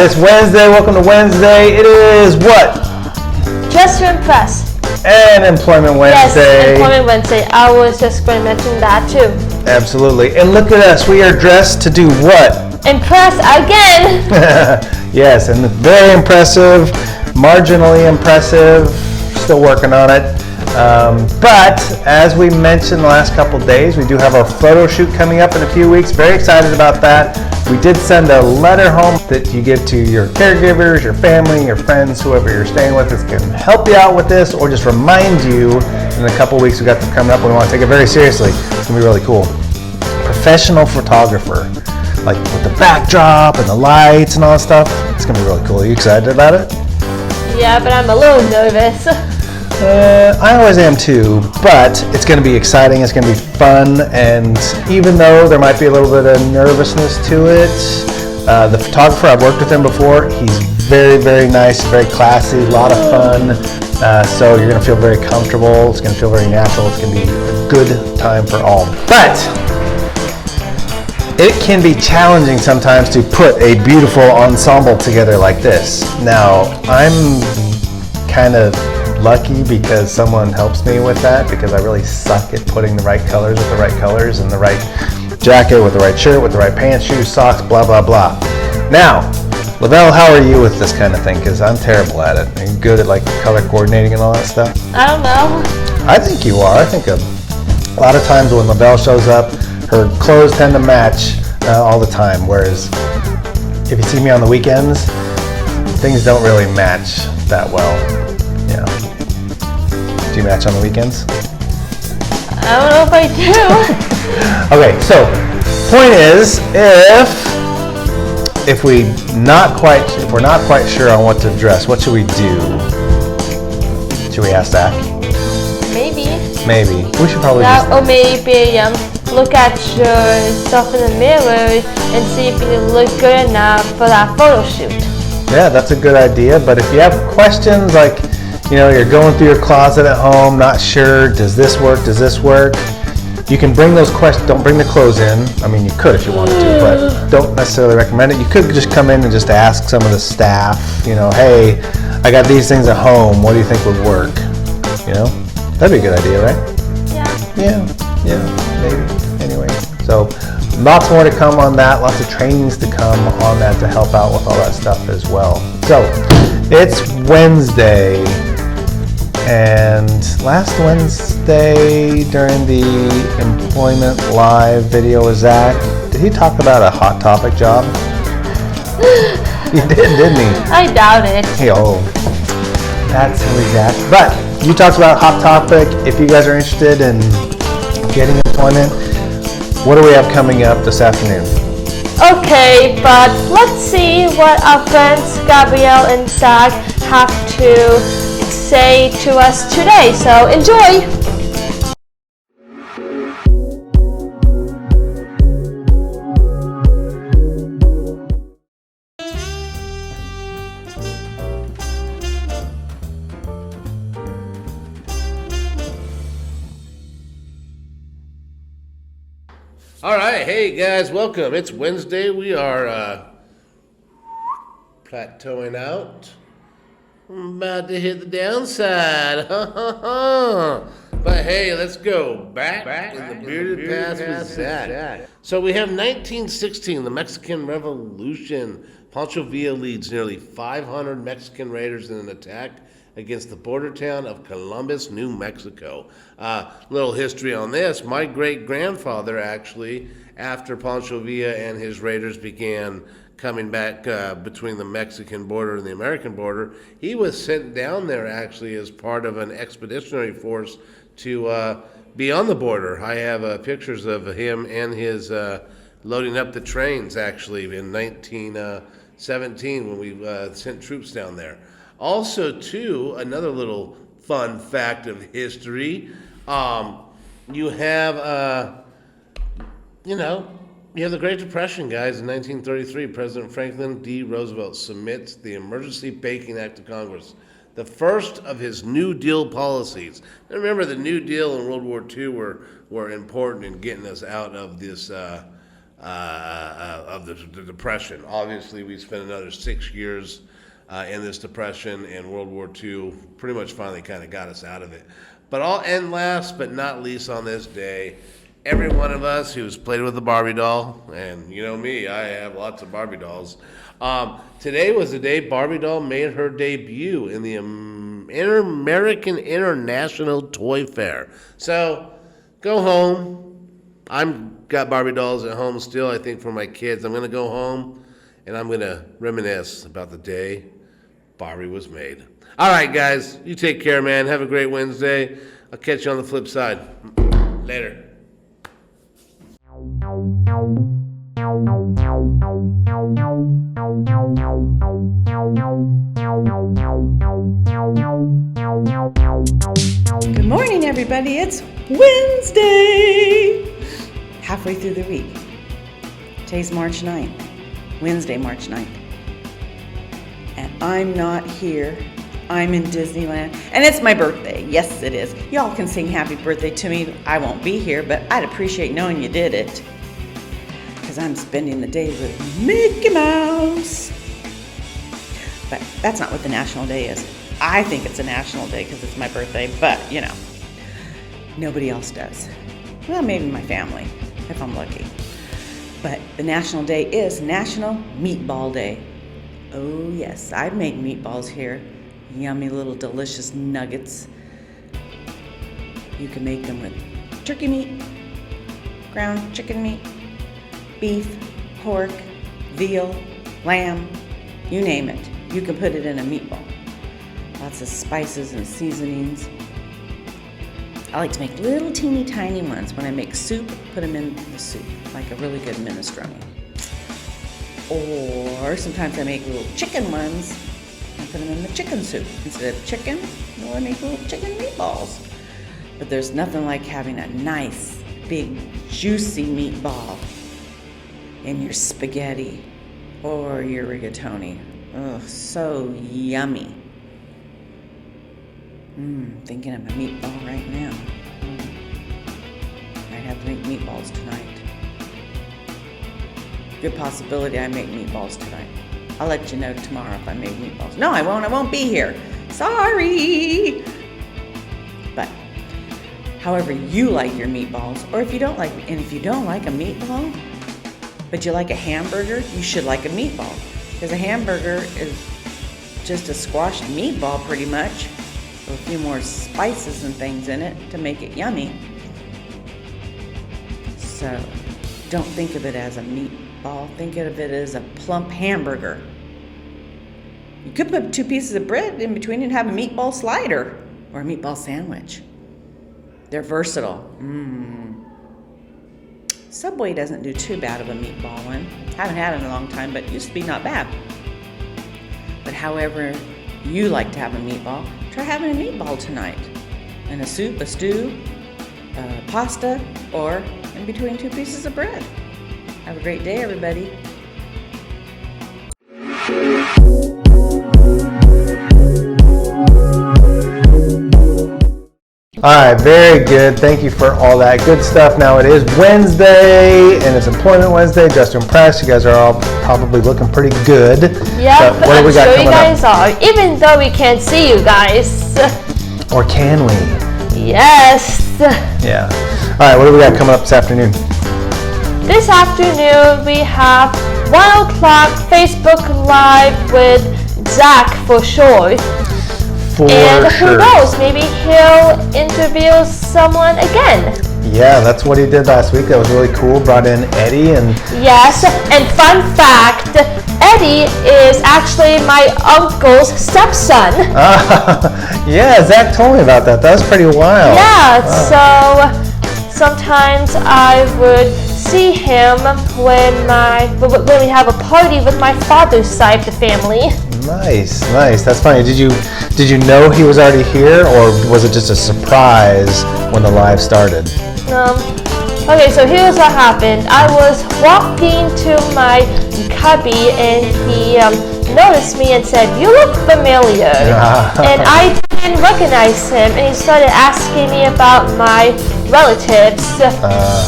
it's Wednesday. Welcome to Wednesday. It is what? Just to impress. And Employment Wednesday. Yes, Employment Wednesday. I was just going to mention that too. Absolutely. And look at us. We are dressed to do what? Impress again. Yes, and very impressive, marginally impressive. Still working on it. But as we mentioned the last couple days, we do have our photo shoot coming up in a few weeks. Very excited about that. We did send a letter home that you give to your caregivers, your family, your friends, whoever you're staying with. This can help you out with this or just remind you in a couple weeks we got this coming up and we want to take it very seriously. It's going to be really cool. Professional photographer, like with the backdrop and the lights and all that stuff. It's going to be really cool. Are you excited about it? Yeah, but I'm a little nervous. I always am too, but it's going to be exciting, it's going to be fun, and even though there might be a little bit of nervousness to it, the photographer, I've worked with him before, he's very, very nice, very classy, a lot of fun, so you're going to feel very comfortable, it's going to feel very natural, it's going to be a good time for all. But it can be challenging sometimes to put a beautiful ensemble together like this. Now, I'm kind of lucky because someone helps me with that, because I really suck at putting the right colors with the right colors and the right jacket with the right shirt with the right pants, shoes, socks, blah, blah, blah. Now, Lavelle, how are you with this kind of thing? Because I'm terrible at it. Are you good at like color coordinating and all that stuff? I don't know. I think you are. I think a lot of times when Lavelle shows up, her clothes tend to match all the time, whereas if you see me on the weekends, things don't really match that well. Yeah. Do you match on the weekends? I don't know if I do. Okay, so point is, if we're not quite sure on what to dress, what should we do? Should we ask Zach? Maybe. Maybe. We should probably Or maybe look at yourself in the mirror and see if you look good enough for that photo shoot. Yeah, that's a good idea. But if you have questions like, you're going through your closet at home, not sure, does this work, you can bring those questions, don't bring the clothes in. I mean, you could if you wanted to, but don't necessarily recommend it. You could just come in and just ask some of the staff, hey, I got these things at home, what do you think would work? That'd be a good idea, right? Yeah, maybe. Anyway, so lots more to come on that, lots of trainings to come on that to help out with all that stuff as well. So, it's Wednesday. And last Wednesday during the Employment Live video with Zach, did he talk about a hot topic job? He did, didn't he? I doubt it. Oh, that's silly, Zach. But you talked about hot topic. If you guys are interested in getting employment, what do we have coming up this afternoon? Okay, but let's see what our friends Gabrielle and Zach have to say to us today. So enjoy! All right, hey guys, welcome. It's Wednesday. We are plateauing out. I'm about to hit the downside. But hey, let's go back in the bearded past with Zach. So we have 1916, the Mexican Revolution. Pancho Villa leads nearly 500 Mexican raiders in an attack against the border town of Columbus, New Mexico. Little history on this. My great-grandfather actually, after Pancho Villa and his raiders began coming back between the Mexican border and the American border, he was sent down there actually as part of an expeditionary force to be on the border. I have pictures of him and his loading up the trains actually in 1917 when we sent troops down there. Also, too, another little fun fact of history, you have, you have the Great Depression, guys. In 1933, President Franklin D. Roosevelt submits the Emergency Banking Act to Congress, the first of his New Deal policies. Now, remember, the New Deal and World War II were important in getting us out of this of the Depression. Obviously, we spent another 6 years in this Depression, and World War II pretty much finally kind of got us out of it. And last but not least on this day, every one of us who's played with a Barbie doll, and you know me, I have lots of Barbie dolls. Today was the day Barbie doll made her debut in the American International Toy Fair. So, go home. I've got Barbie dolls at home still, I think, for my kids. I'm going to go home, and I'm going to reminisce about the day Barbie was made. All right, guys. You take care, man. Have a great Wednesday. I'll catch you on the flip side. Later. Good morning, everybody. It's Wednesday. Halfway through the week. Today's March 9th. Wednesday, March 9th. And I'm not here. I'm in Disneyland. And it's my birthday. Yes, it is. Y'all can sing happy birthday to me. I won't be here, but I'd appreciate knowing you did it. Because I'm spending the day with Mickey Mouse. But that's not what the national day is. I think it's a national day because it's my birthday, but, nobody else does. Well, maybe my family, if I'm lucky. But the national day is National Meatball Day. Oh, yes, I've made meatballs here. Yummy little delicious nuggets. You can make them with turkey meat, ground chicken meat, beef, pork, veal, lamb, you name it. You can put it in a meatball. Lots of spices and seasonings. I like to make little teeny tiny ones. When I make soup, put them in the soup, like a really good minestrone. Or sometimes I make little chicken ones and put them in the chicken soup. Instead of chicken, I make little chicken meatballs. But there's nothing like having a nice, big, juicy meatball in your spaghetti or your rigatoni. Oh, so yummy. Thinking of a meatball right now. Might have to make meatballs tonight. Good possibility I make meatballs tonight. I'll let you know tomorrow if I make meatballs. No, I won't. I won't be here. Sorry. But however you like your meatballs, or if you don't like a meatball, but you like a hamburger, you should like a meatball. Because a hamburger is just a squashed meatball pretty much, with a few more spices and things in it to make it yummy. So don't think of it as a meatball, think of it as a plump hamburger. You could put 2 pieces of bread in between and have a meatball slider or a meatball sandwich. They're versatile. Subway doesn't do too bad of a meatball one. Haven't had it in a long time, but it used to be not bad. But however you like to have a meatball, try having a meatball tonight. In a soup, a stew, pasta, or in between 2 pieces of bread. Have a great day, everybody. All right, very good. Thank you for all that good stuff. Now it is Wednesday, and it's Employment Wednesday. Just to impress, you guys are all probably looking pretty good. Yep, what do we got I'm sure you coming guys up? are, even though we can't see you guys. Or can we? Yes. Yeah. All right, what do we got coming up this afternoon? This afternoon we have 1 o'clock Facebook Live with Zach for sure. And who knows, maybe he'll interview someone again. Yeah, that's what he did last week. That was really cool. Brought in Eddie and... Yes, and fun fact, Eddie is actually my uncle's stepson. Yeah, Zach told me about that. That was pretty wild. Yeah, so sometimes I would see him when we have a party with my father's side of the family. Nice. That's funny. Did you know he was already here, or was it just a surprise when the live started? Okay, so here's what happened. I was walking to my cubby and he noticed me and said, "You look familiar." And I didn't recognize him, and he started asking me about my relatives.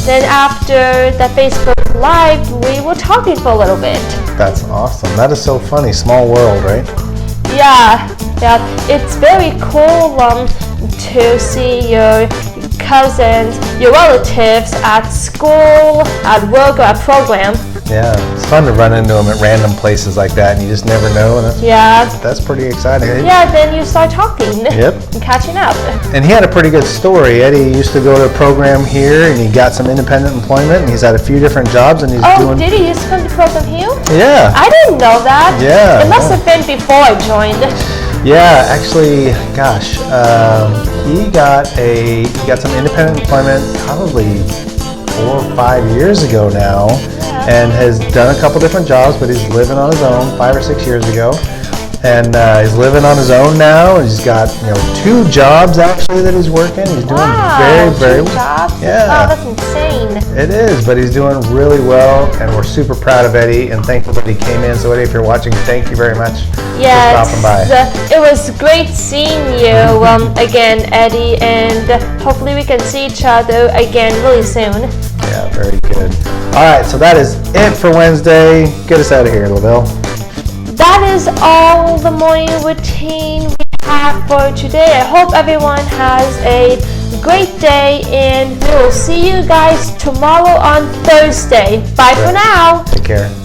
Then after the Facebook Live, we were talking for a little bit. That's awesome. That is so funny. Small world, right? Yeah. It's very cool to see your cousins, your relatives at school, at work, or at program. Yeah, it's fun to run into them at random places like that, and you just never know. And that's pretty exciting. Yeah, then you start talking. Yep. And catching up. And he had a pretty good story. Eddie used to go to a program here, and he got some independent employment, and he's had a few different jobs, and he's doing. Oh, did he used to come to program here? Yeah. I didn't know that. Yeah. It must have been before I joined. Yeah, actually, gosh, he got some independent employment probably 4 or 5 years ago now, and has done a couple different jobs, but he's living on his own 5 or 6 years ago. And he's living on his own now, and he's got 2 jobs actually that he's working. He's doing very well. 2 jobs? Yeah. Wow, that's insane. It is, but he's doing really well, and we're super proud of Eddie and thankful that he came in. So Eddie, if you're watching, thank you very much for stopping by. It was great seeing you again, Eddie, and hopefully we can see each other again really soon. Yeah, very good. All right, so that is it for Wednesday. Get us out of here, LaVille. That is all the morning routine we have for today. I hope everyone has a great day, and we will see you guys tomorrow on Thursday. Bye for now. Take care.